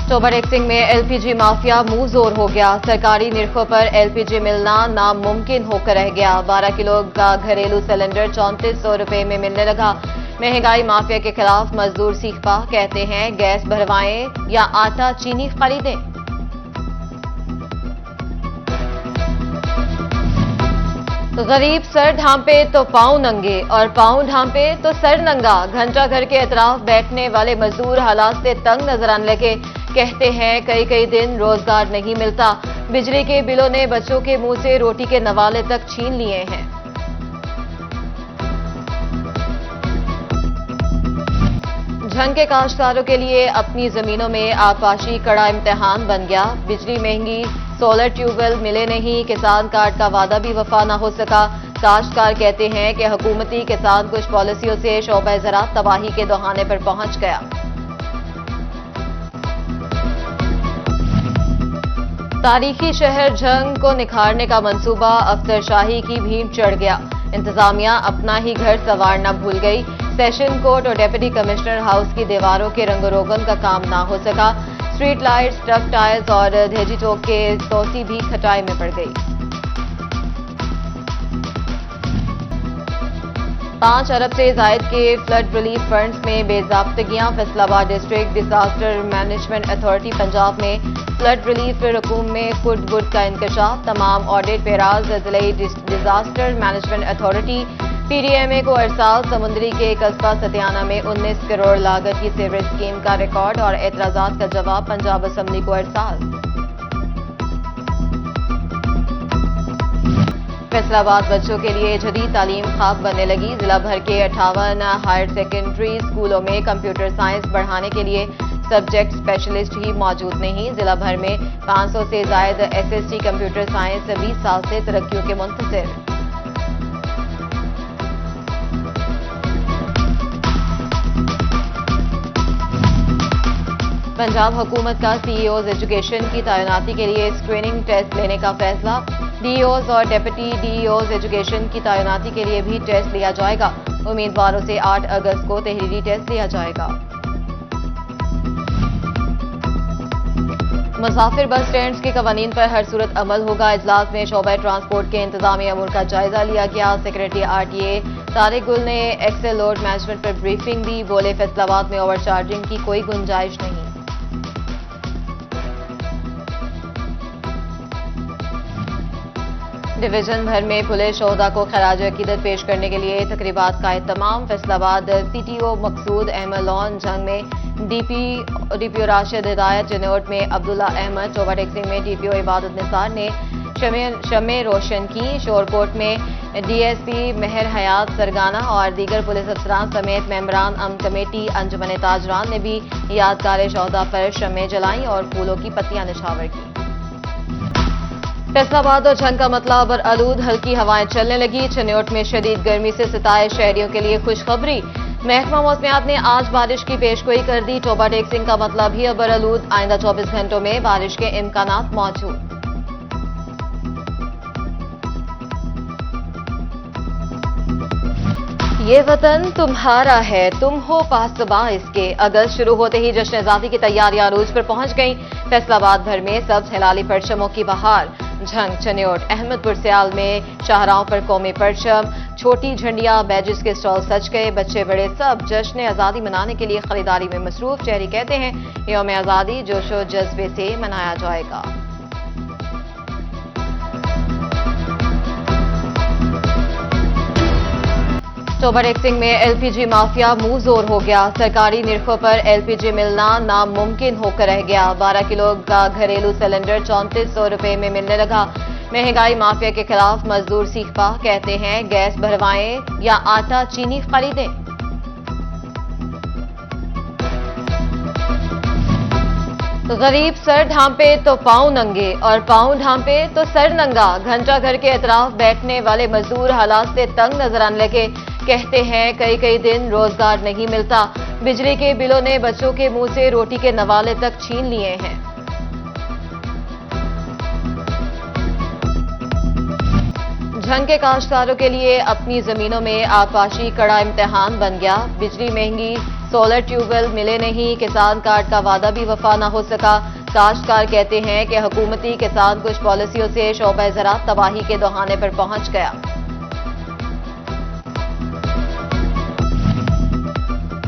टोबर एक्सिंग में LPG mafia मुंह जोर हो गया। सरकारी निर्खों पर एलपीजी मिलना नामुमकिन होकर रह गया। 12 किलो का घरेलू सिलेंडर 3400 रुपए में मिलने लगा। महंगाई माफिया के खिलाफ मजदूर सीखपा कहते हैं गैस भरवाएं या आटा चीनी खरीदें। गरीब सर ढांपे तो पांव नंगे और पांव ढांपे तो सर नंगा। घंटा घर के अतराफ बैठने वाले मजदूर हालात से तंग नजर आने लगे। कहते हैं कई दिन रोजगार नहीं मिलता। बिजली के बिलों ने बच्चों के मुंह से रोटी के नवाले तक छीन लिए हैं। झंग के काश्तकारों के लिए अपनी जमीनों में आबपाशी कड़ा इम्तिहान बन गया। बिजली महंगी, सोलर ट्यूबवेल मिले नहीं, किसान कार्ड का वादा भी वफा न हो सका। काश्तकार कहते हैं कि हुकूमती किसान कुछ पॉलिसियों से शोबा ज़राअत तबाही के दौहाने पर पहुंच गया। तारीखी शहर झंग को निखारने का मंसूबा अफसरशाही की भीड़ चढ़ गया। इंतजामिया अपना ही घर संवारना भूल गई। सेशन कोर्ट और डेप्यूटी कमिश्नर हाउस की दीवारों के रंगरोगन का काम ना हो सका। स्ट्रीट लाइट्स, टफ टाइल्स और धेजी चौक के तोसी भी खटाई में पड़ गई। 5 अरब से जायद के फ्लड रिलीफ फंड्स में बेजाब्तगियां। Faisalabad district disaster management authority Punjab में फ्लड रिलीफ रकूम में कुड का इंकशाफ। तमाम ऑडिट पेराज जिले डिजास्टर मैनेजमेंट अथॉरिटी पीडीएमए को अरसाल। समुंदरी के कस्बा सतियाना में 19 करोड़ लागत की सीवरेज स्कीम का रिकॉर्ड और एतराजात का जवाब पंजाब असम्बली को अरसाल। फैसलाबाद बच्चों के लिए जदीद तालीम ख्वाब बनने लगी। जिला भर के 58 हायर सेकेंडरी स्कूलों में कंप्यूटर साइंस बढ़ाने के लिए सब्जेक्ट स्पेशलिस्ट ही मौजूद नहीं। जिला भर में 500 से जायद एसएसटी कंप्यूटर साइंस 20 साल से तरक्कियों के मुंतज़िर। पंजाब हुकूमत का सीईओज एजुकेशन की तैनाती के लिए स्क्रीनिंग टेस्ट लेने का फैसला। डीईओज और डेप्यूटी डीईओज एजुकेशन की तैनाती के लिए भी टेस्ट लिया जाएगा। उम्मीदवारों से 8 अगस्त को तहरीरी टेस्ट लिया जाएगा। मुसाफिर बस स्टैंड्स के कवानीन पर हर सूरत अमल होगा। इजलास में शोबा ट्रांसपोर्ट के इंतजामी अमूर का जायजा लिया गया। सेक्रेटरी आरटीए तारिक गुल ने एक्सेल लोड मैनेजमेंट पर ब्रीफिंग दी। बोले फैसलाबाद में ओवर चार्जिंग की कोई गुंजाइश नहीं। डिवीजन भर में पुलिस शोहदा को खराज अकीदत पेश करने के लिए तकरीबात का एहतमाम। फैसलाबाद सीटीओ मकसूद अहमद लॉन झंग में डीपीओ राशिद हिदायत, जनोट में अब्दुल्ला अहमद, टोबर एक्सिंग में डीपीओ इबादत निसार ने शमे रोशन की। शोरकोट में डीएसपी मेहर हयात सरगाना और दीगर पुलिस अफसरान समेत मेंबरान अमन कमेटी अंजुमन ताजरान ने भी यादगार शोहदा पर शमे जलाई और फूलों की पत्तियां निछावर की। फैसलाबाद और झंग का मतला अबर आलूद, हल्की हवाएं चलने लगी। चन्योट में शदीद गर्मी से सताए शहरियों के लिए खुशखबरी। महकमा मौसमियात ने आज बारिश की पेशगोई कर दी। टोबर एक्सिंग का मतला भी अबर आलूद, आइंदा 24 घंटों में बारिश के इम्कानात मौजूद। ये वतन तुम्हारा है, तुम हो पासबा इसके। अगस्त शुरू होते ही जश्न आजादी की तैयारियां अरूज पर पहुंच गईं। फैसलाबाद भर में सब्ज हिलाली परचमों की बहार। झंग, चन्योट, अहमदपुर सियाल में शाहराहों पर कौमी परचम, छोटी झंडियां, बैजेस के स्टॉल सज गए। बच्चे बड़े सब जश्न आजादी मनाने के लिए खरीदारी में मसरूफ। शहरी कहते हैं यौम आजादी जोशो जज्बे से मनाया जाएगा। टोबर एक्सिंग में एलपीजी माफिया मुंह जोर हो गया। सरकारी निर्खों पर एलपीजी मिलना नामुमकिन होकर रह गया। 12 किलो का घरेलू सिलेंडर 3400 रुपए में मिलने लगा। महंगाई माफिया के खिलाफ मजदूर सीखपा कहते हैं गैस भरवाएं या आटा चीनी खरीदें। गरीब सर ढांपे तो पांव नंगे और पांव ढांपे तो सर नंगा। घंटा घर के अतराफ बैठने वाले मजदूर हालात से तंग नजर आने लगे। कहते हैं कई दिन रोजगार नहीं मिलता। बिजली के बिलों ने बच्चों के मुंह से रोटी के नवाले तक छीन लिए हैं। جھنگ کے کاشتکاروں کے لیے اپنی زمینوں میں آبپاشی کڑا امتحان بن گیا. بجلی مہنگی، سولر ٹیوب ویل ملے نہیں، کسان کارڈ کا وعدہ بھی وفا نہ ہو سکا. کاشتکار کہتے ہیں کہ حکومتی کسان کچھ پالیسیوں سے شعبہ زراعت تباہی کے دہانے پر پہنچ گیا.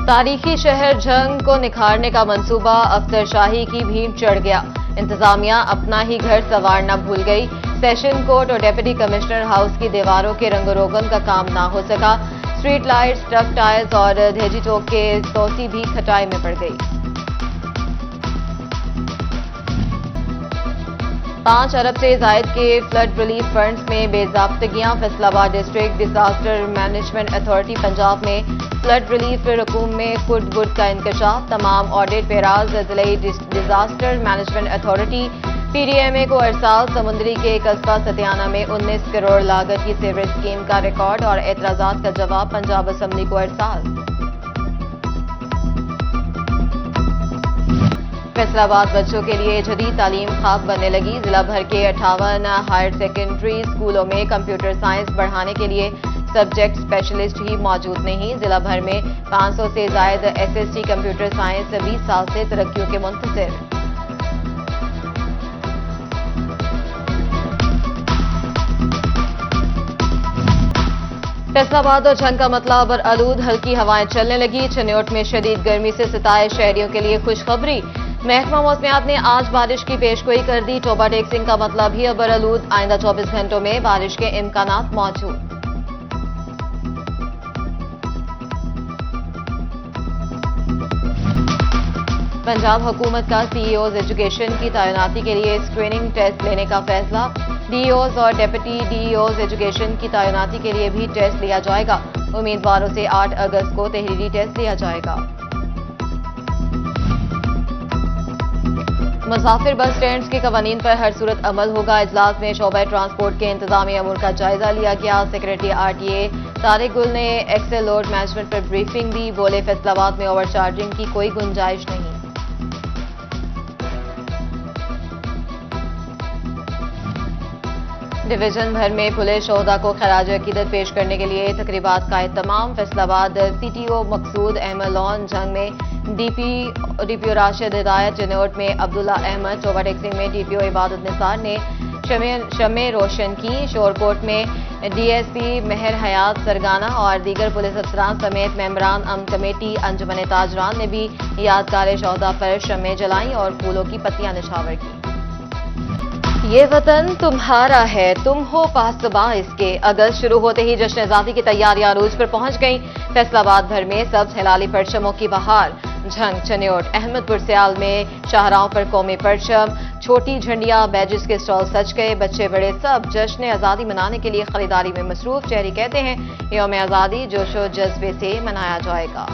تاریخی شہر جھنگ کو نکھارنے کا منصوبہ افسر شاہی کی بھیم چڑھ گیا. انتظامیہ اپنا ہی گھر سنوارنا بھول گئی. سیشن کورٹ اور ڈپٹی کمشنر ہاؤس کی دیواروں کے رنگ و روگن کا کام نہ ہو سکا. اسٹریٹ لائٹس، ڈک ٹائلز اور دھیجی ٹوک کے توسیع بھی کھٹائی میں پڑ گئی. 5 ارب سے زائد کے فلڈ ریلیف فنڈز میں بے ضابطگیاں. فیصل آباد district disaster management authority Punjab میں فلڈ ریلیف رقوم میں کٹ بٹ کا انکشاف. تمام آڈٹ پیراز ضلعی disaster management authority P D M A کو ارسال. سمندری کے قصبہ ستیانہ میں 19 کروڑ لاگت کی سیوریج اسکیم کا ریکارڈ اور اعتراضات کا جواب پنجاب اسمبلی کو ارسال. فیصل آباد بچوں کے لیے جدید تعلیم خواب بننے لگی. ضلع بھر کے 58 ہائر سیکنڈری اسکولوں میں کمپیوٹر سائنس پڑھانے کے لیے سبجیکٹ اسپیشلسٹ ہی موجود نہیں. ضلع بھر میں 500 سے زائد S S T computer science 20 سال سے ترقیوں کے منتظر. فیصل آباد اور جھنگ کا مطلب ابر آلود، ہلکی ہوائیں چلنے لگی. چنیوٹ میں شدید گرمی سے ستائے شہریوں کے لیے خوشخبری. محکمہ موسمیات نے آج بارش کی پیشگوئی کر دی. ٹوبا ٹیکسنگ کا مطلب ہی ابر آلود. آئندہ 24 گھنٹوں میں بارش کے امکانات موجود. پنجاب حکومت کا سی ای اوز ایجوکیشن کی تعیناتی کے لیے اسکریننگ ٹیسٹ لینے کا فیصلہ. ڈی ای اوز اور deputy D E Os education کی تعیناتی کے لیے بھی ٹیسٹ لیا جائے گا. امیدواروں سے 8 اگست کو تحریری ٹیسٹ لیا جائے گا. مسافر بس سٹینڈز کے قوانین پر ہر صورت عمل ہوگا. اجلاس میں شعبہ ٹرانسپورٹ کے انتظامی امور کا جائزہ لیا گیا. Secretary R T A Tariq Gill نے ایکسل لوڈ مینجمنٹ پر بریفنگ دی. بولے فیصل آباد میں اوور چارجنگ کی کوئی گنجائش نہیں. ڈویژن بھر میں پولیس شہدا کو خراج عقیدت پیش کرنے کے لیے تقریبات کا اہتمام. فیصل آباد سی ٹی او مقصود احمد لون جھنگ میں ڈی پی او راشد ہدایت. جنوٹ میں عبداللہ احمد. ٹوبا ٹیکسنگ میں ڈی پی او عبادت نثار نے شمع روشن کی. شورکوٹ میں ڈی ایس پی مہر حیات سرگانہ اور دیگر پولیس افسران سمیت ممبران امن کمیٹی انجمن تاجران نے بھی یادگار شہدا پر شمع جلائیں اور پھولوں کی پتیاں نچھاور کی. یہ وطن تمہارا ہے، تم ہو پاسباں اس کے. اگست شروع ہوتے ہی جشن آزادی کی تیاریاں عروج پر پہنچ گئیں. فیصل آباد بھر میں سبز ہلالی پرچموں کی بہار. جھنگ، چنیوٹ، احمد پور سیال میں شاہراہوں پر قومی پرچم، چھوٹی جھنڈیاں، بیجز کے سٹال سج گئے. بچے بڑے سب جشن آزادی منانے کے لیے خریداری میں مصروف. شہری کہتے ہیں یوم آزادی جوش و جذبے سے منایا جائے گا.